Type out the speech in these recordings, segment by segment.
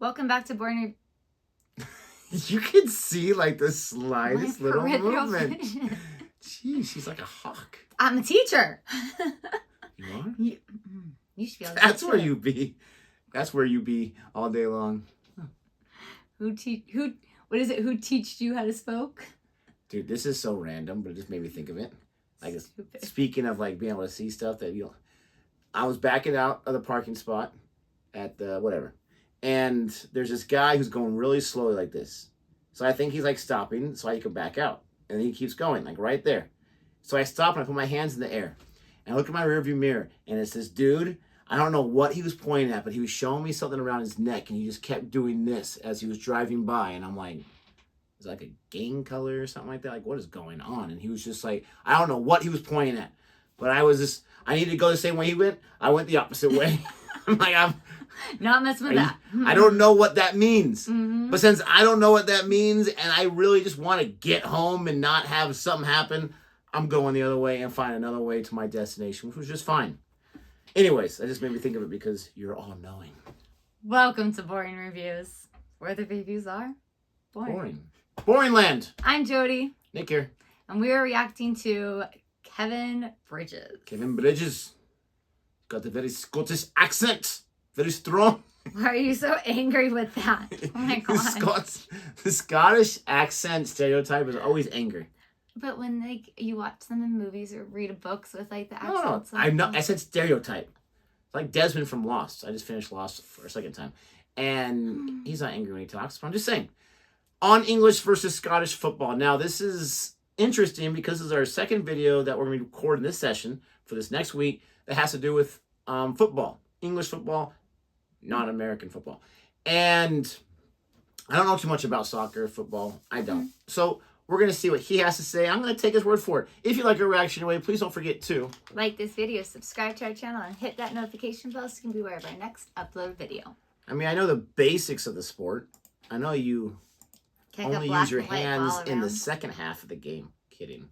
Welcome back to Boring. You can see like the slightest little movement. Gee, she's like a hawk. I'm a teacher. You are? You should be able to. That's where you be. That's where you be all day long. What is it? Who teached you how to spoke? Dude, this is so random, but it just made me think of it. Like, Stupid. Speaking of like being able to see stuff that I was backing out of the parking spot at the whatever. And there's this guy who's going really slowly like this. So I think he's like stopping so I can back out. And he keeps going, like right there. So I stop and I put my hands in the air. And I look at my rearview mirror and it's this dude. I don't know what he was pointing at, but he was showing me something around his neck and he just kept doing this as he was driving by. And I'm like, is it like a gang color or something like that? Like, what is going on? And he was just like, I don't know what he was pointing at. But I needed to go the same way he went. I went the opposite way. I'm not messing with that. I don't know what that means. Mm-hmm. But since I don't know what that means and I really just want to get home and not have something happen, I'm going the other way and find another way to my destination, which was just fine. Anyways, that just made me think of it because you're all knowing. Welcome to Boring Reviews, where the reviews are boring. Boring land. I'm Jodi. Nick here. And we are reacting to Kevin Bridges. Kevin Bridges. Got the very Scottish accent. Very strong. Why are you so angry with that? Oh my god. The Scottish accent stereotype is always anger. But when you watch them in movies or read books with like the No, accents. I said stereotype. It's like Desmond from Lost. I just finished Lost for a second time. And he's not angry when he talks, but I'm just saying. On English versus Scottish football. Now, this is interesting because this is our second video that we're going to be recording this session for this next week that has to do with football. English football, not American football. And I don't know too much about soccer, football. I don't. So we're going to see what he has to say. I'm going to take his word for it. If you like our reaction anyway, please don't forget to like this video, subscribe to our channel, and hit that notification bell so you can be aware of our next upload video. I mean, I know the basics of the sport. I know you only use your hands in the second half of the game. Kidding.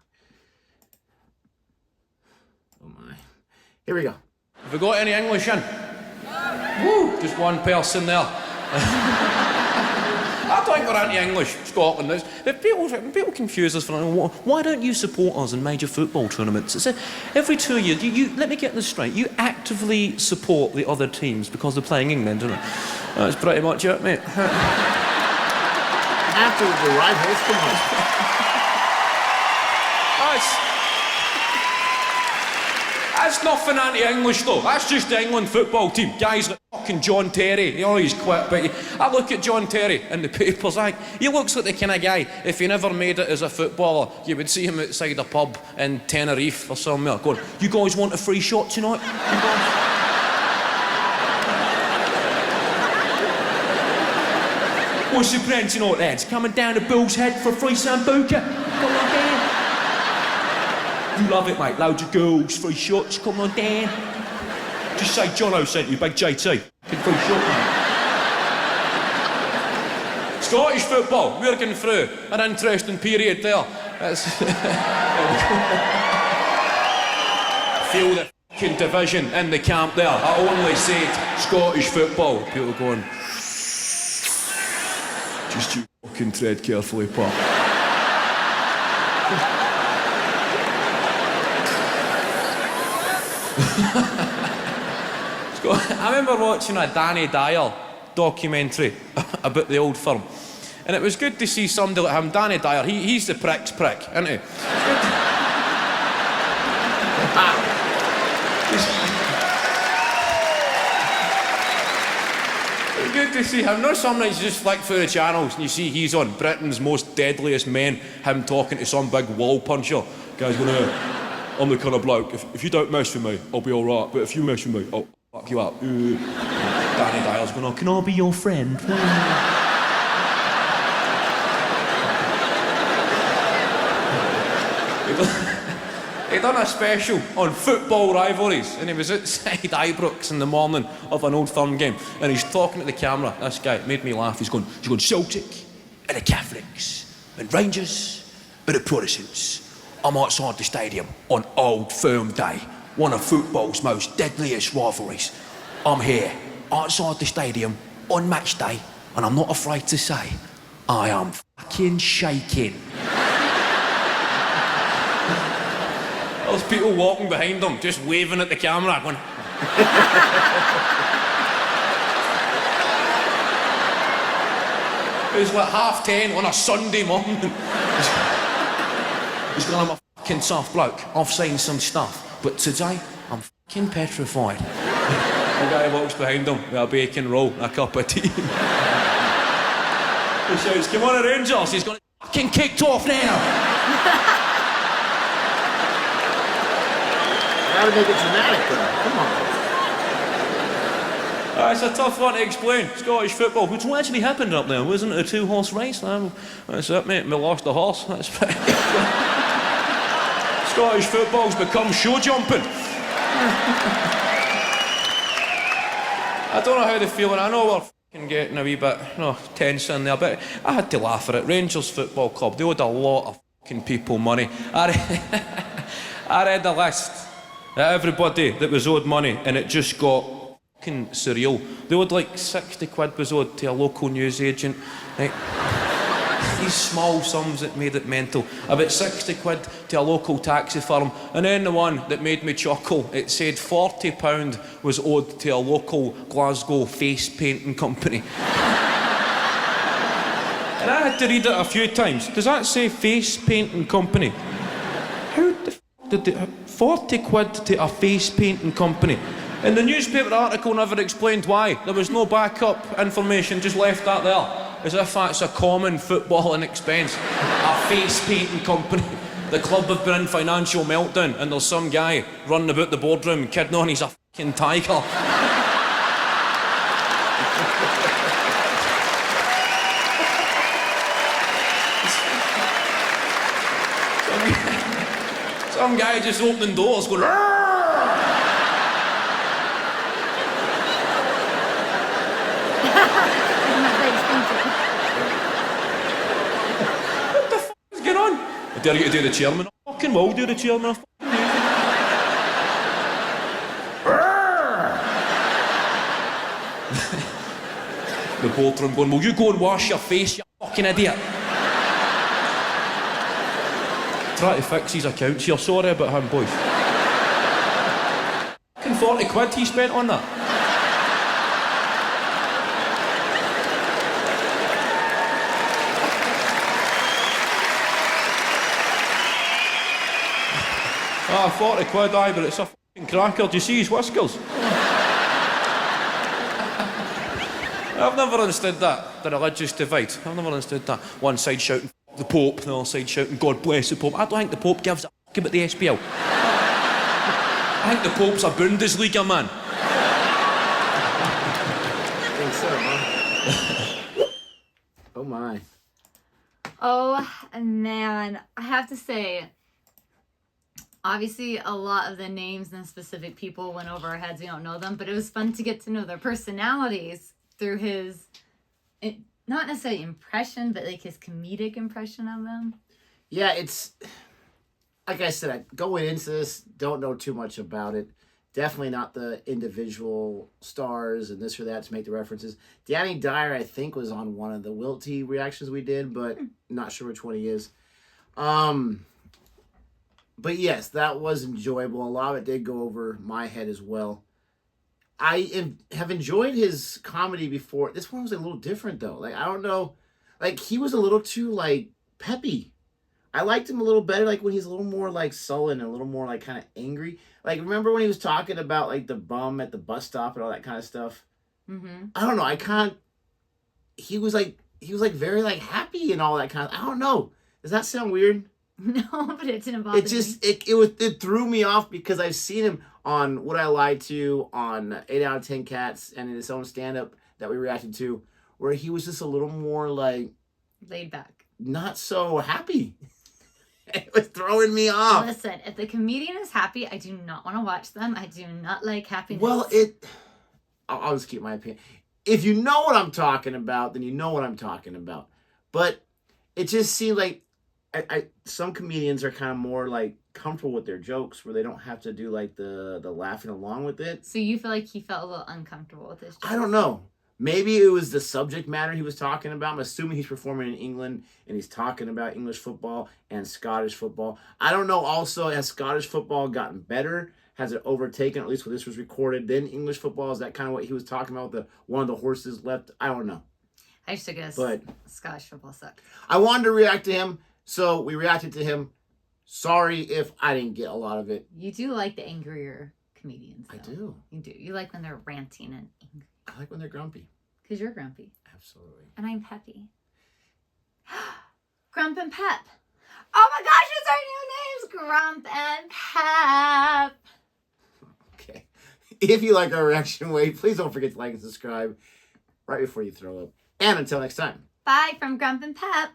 Oh my. Here we go. Have we got any English in? Woo! Just one person there. I don't think we're anti-English, Scotland. People confuse us for why don't you support us in major football tournaments? It's every 2 years. Let me get this straight. You actively support the other teams because they're playing England, don't you? That's pretty much it, mate. After the rivals, come on. That's nothing anti-English though. That's just the England football team. Guys like fucking John Terry. You know he's quit, but I look at John Terry in the papers. He looks like the kind of guy, if he never made it as a footballer, you would see him outside a pub in Tenerife or somewhere going, you guys want a free shot tonight? What's the plan tonight, lads? Coming down to Bull's Head for a free sambuca? Come on down. You love it, mate. Loads of girls, free shots. Come on down. Just say Jono sent you, big JT. Big free shot, mate. Scottish football, we're going through an interesting period there. Feel the fucking division in the camp there. I only said Scottish football. People going... Just you fucking tread carefully, pal. I remember watching a Danny Dyer documentary about the old firm. And it was good to see somebody like him, Danny Dyer. He's the prick's prick, isn't he? Good to see him. Not sometimes you just flick through the channels and you see he's on Britain's Most Deadliest Men, him talking to some big wall puncher. Guy's going, I'm the kind of bloke, if you don't mess with me, I'll be alright, but if you mess with me, I'll fuck you up. Danny Dyer's going, can I be your friend? He done a special on football rivalries and he was outside Ibrox in the morning of an Old Firm game and he's talking to the camera. This guy made me laugh. He's going Celtic and the Catholics and Rangers and the Protestants. I'm outside the stadium on Old Firm Day, one of football's most deadliest rivalries. I'm here outside the stadium on match day And I'm not afraid to say, I am fucking shaking. There's people walking behind him, just waving at the camera, going... It's like 10:30 on a Sunday morning. He's going, I'm a fucking tough bloke. I've seen some stuff. But today, I'm fucking petrified. The guy walks behind him with a bacon roll and a cup of tea. He shouts, come on, Rangers. He's going, fucking kicked off now. Gotta make it dramatic, though. Come on. It's a tough one to explain. Scottish football, which actually happened up there, wasn't it? A 2-horse race? That's it, mate. We lost the horse. That's pretty... Scottish football's become show jumping. I don't know how they're feeling. I know we're fucking getting a wee bit tense in there, but I had to laugh at it. Rangers Football Club, they owed a lot of fucking people money. I read the list of everybody that was owed money, and it just got fucking surreal. They owed like 60 quid was owed to a local news agent. Right? These small sums that made it mental. About 60 quid to a local taxi firm. And then the one that made me chuckle, it said £40 was owed to a local Glasgow face painting company. And I had to read it a few times. Does that say face painting company? How the f did they... 40 quid to a face painting company. And the newspaper article never explained why. There was no backup information, just left that there. As if that's a common footballing expense. A face painting company. The club have been in financial meltdown and there's some guy running about the boardroom kidding on he's a fucking tiger. Some guy just opening doors going, "Arr!" What the f*** is going on? I dare you to do the chairman. I fucking will do the chairman. The boardroom going, will you go and wash your face, you fucking idiot? Try to fix his accounts here. Sorry about him, boys. Fucking 40 quid he spent on that. Ah, 40 quid, aye, but it's a fucking cracker. Do you see his whiskers? I've never understood that, the religious divide. I've never understood that. One side shouting the Pope, the other side shouting God bless the Pope. I don't think the Pope gives a fuck about the SPL. I think the Pope's a Bundesliga man. I think so, huh? Oh my. Oh man, I have to say, obviously a lot of the names and specific people went over our heads. We don't know them, but it was fun to get to know their personalities through his, not necessarily impression, but like his comedic impression of them. Yeah, it's, like I said, going into this, don't know too much about it. Definitely not the individual stars and this or that to make the references. Danny Dyer, I think, was on one of the WILTY reactions we did, but not sure which one he is. But yes, that was enjoyable. A lot of it did go over my head as well. I have enjoyed his comedy before. This one was a little different, though. Like, I don't know. Like, he was a little too, like, peppy. I liked him a little better, like, when he's a little more, like, sullen and a little more, like, kind of angry. Like, remember when he was talking about, like, the bum at the bus stop and all that kind of stuff? Mm-hmm. I don't know. He was, very, like, happy and all that kind of... I don't know. Does that sound weird? No, but it didn't bother me. It threw me off because I've seen him on Would I Lie To, on 8 Out of 10 Cats, and in his own stand-up that we reacted to, where he was just a little more, like... laid back. Not so happy. It was throwing me off. Listen, if the comedian is happy, I do not want to watch them. I do not like happiness. Well, I'll just keep my opinion. If you know what I'm talking about, then you know what I'm talking about. But it just seemed like some comedians are kind of more like comfortable with their jokes where they don't have to do like the laughing along with it. So you feel like he felt a little uncomfortable with his jokes? I don't know. Maybe it was the subject matter he was talking about. I'm assuming he's performing in England and he's talking about English football and Scottish football. I don't know also, has Scottish football gotten better? Has it overtaken, at least when this was recorded, then English football? Is that kind of what he was talking about? One of the horses left? I don't know. I used to guess But Scottish football sucked. I wanted to react to him, so we reacted to him. Sorry if I didn't get a lot of it. You do like the angrier comedians, though. I do. You do. You like when they're ranting and angry. I like when they're grumpy. Because you're grumpy. Absolutely. And I'm peppy. Grump and Pep. Oh my gosh, it's our new names. Grump and Pep. Okay. If you like our reaction wave, please don't forget to like and subscribe right before you throw up. And until next time. Bye from Grump and Pep.